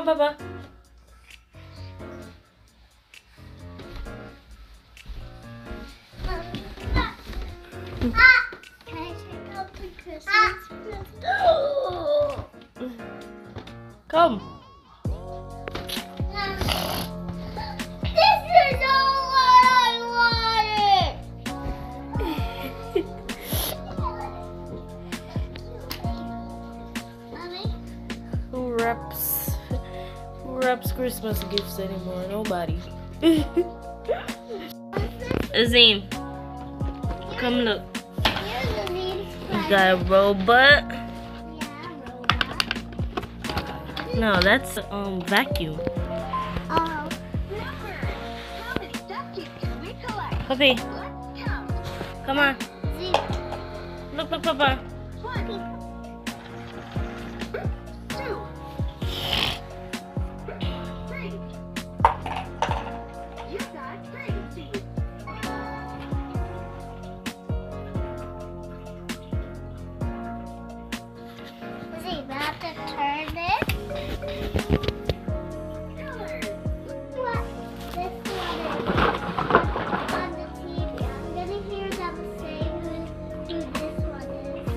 Papa. Can I take out the Christmas present? Come. This is all what I wanted! Mommy? Who wraps Christmas gifts anymore? Nobody. Azim, come look. Here's a lead. You got a robot. Yeah, robot. No, that's vacuum. Oh. Puppy, come on. See. Look, Papa. See, we have to turn it. What this one is on the TV. I'm gonna hear them say who this one is.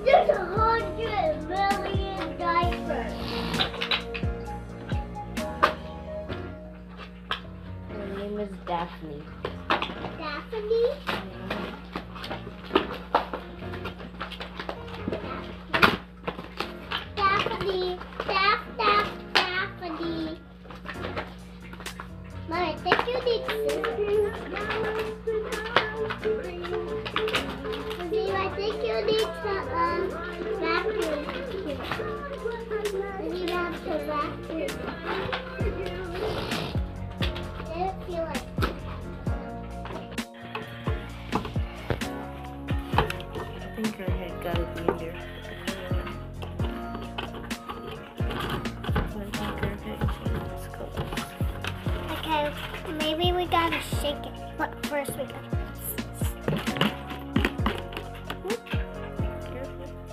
There's 100 million diapers. Her name is Daphne. Daphne? Daphne. Daphne. Mom, I think you need scissors. Steve, I think you need to vacuum here. You have to vacuum. I don't feel like I think her head gotta be in there. I think her head changes colors. okay, maybe we gotta shake it. But first we gotta.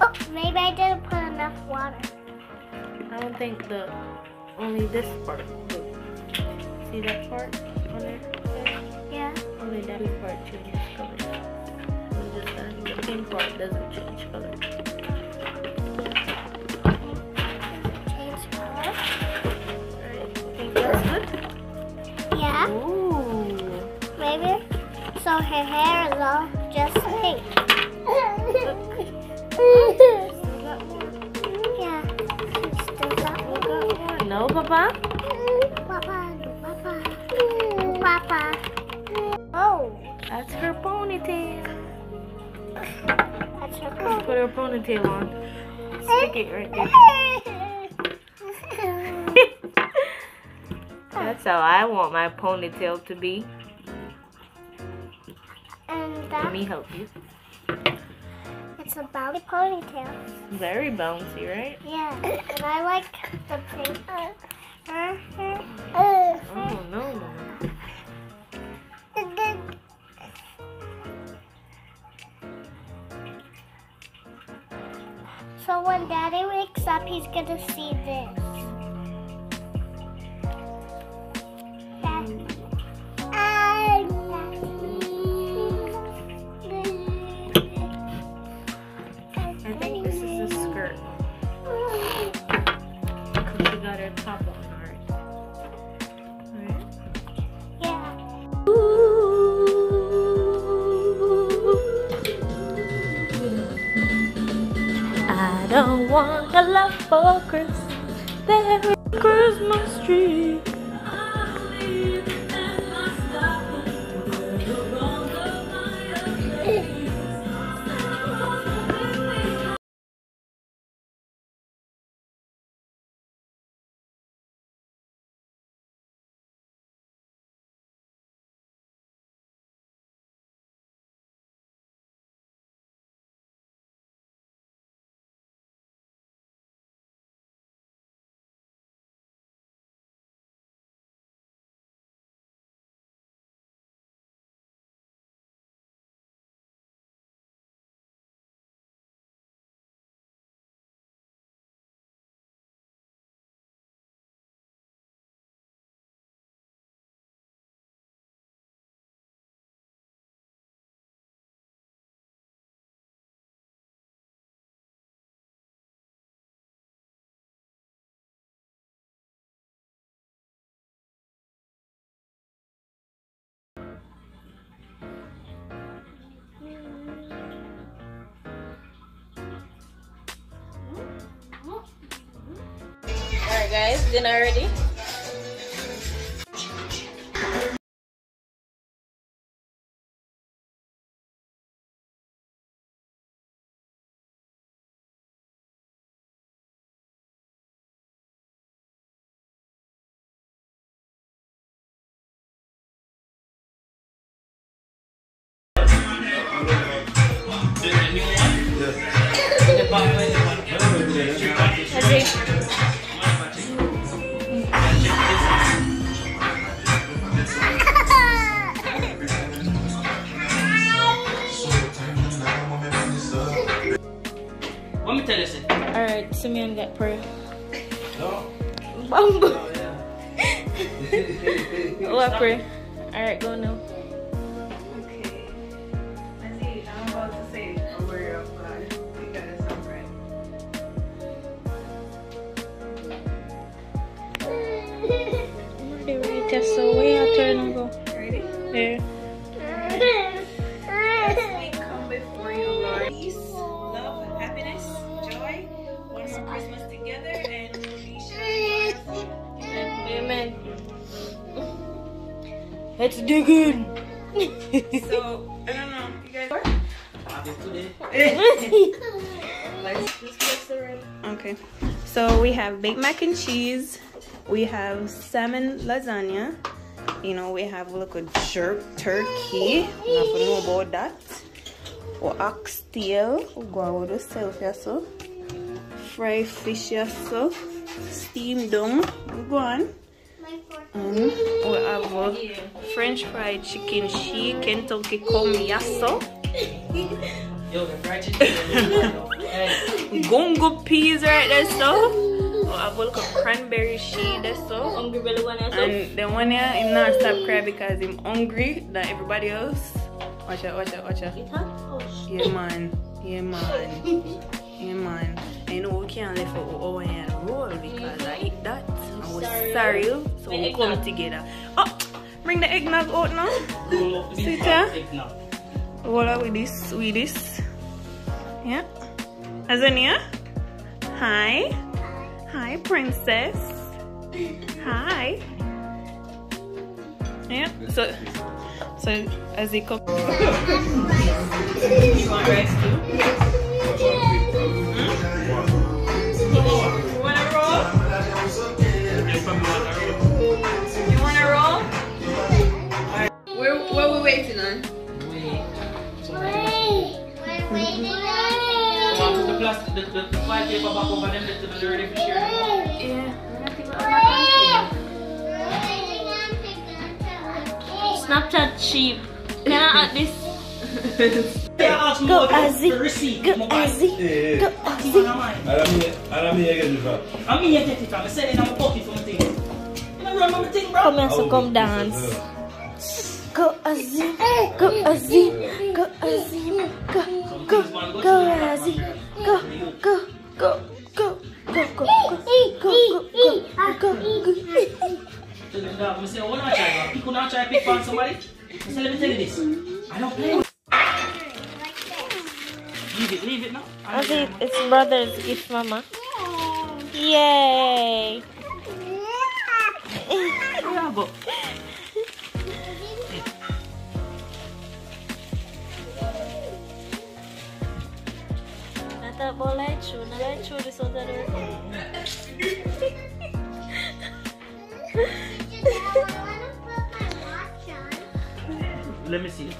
Oh, maybe I didn't put enough water. I don't think only this part. Look. See that part on there? Yeah. Only that part changes color. The pink part doesn't change color. Change color. Right? Think that's good? Yeah. Ooh. Maybe. So her hair is all just pink. Still got more. Yeah. Still got Still got more. No, Papa? Papa. Papa. Oh. That's her ponytail. That's her color. Put her ponytail on. Stick it right there. That's how I want my ponytail to be. And Let that, me help you. it's a bouncy ponytail. Very bouncy, right? Yeah. And I like the pink. Oh, no. So when Daddy wakes up, he's gonna see this. I think this is a skirt. Because she got her top on, alright. Alright. Yeah. I don't want a love for Christmas. There is a Christmas tree. in already? Let me tell you something. Alright, Simeon got prayer. No. Bamboo. Oh, yeah. What prayer? Alright, go now. Okay. Lizzie, I'm about to say a word of God because I'm ready. Ready, just so where you turn and go. Ready? There. As we come before you, Lord, peace, love, happiness, joy, one more Christmas together, and we share. Amen. Let's dig in. So, I don't know, you guys. Happy today. Let's just get started. Okay. So we have baked mac and cheese. We have salmon lasagna. You know, we have like a jerk turkey. I don't know about that. Or oxtail. We go on with the self so. Fried fish so. Steamed down. We go on. And we have French fried chicken, Kentucky come yasso. Yo, the fried chicken. Gongo peas right there so. We have like a cranberry shea there so. Hungry belly one also. And the one here, him not stop crying because him hungry than everybody else. Watch out, watch out, watch out. It hot? Oh, Yeah man, yeah man, yeah man. And you know we can't let for our hand roll because I eat that. And we're sorry, so we come together. Oh, bring the eggnog out now. Sit here. Voila with this, with this. Yeah. Azania. Hi. Hi, princess. Hi. Yeah. So as they cook. You want rice too? You wanna roll? You wanna roll? Alright. Where we waiting on? The file paper back over them to the ready for sharing. Snapchat cheap. Can I add this? Go Azzy. Go Azzy. Go Azzy. I'm here to get it from. I said it in my pocket for my thing. You know, remember my thing, bro? Come here, so come dance. Go Azzy. Go Azzy. Go Azzy. Go Azzy. Go. Go. Go. Go. Go. Go. Go. I say, I want to try. People not try to pick on somebody. I say, let me tell you this. I don't play with. Leave it now. Azzy, it's brother's gift, mama. Yay. Bravo. Nata boleh cu, nata cu di saudara. Let me see.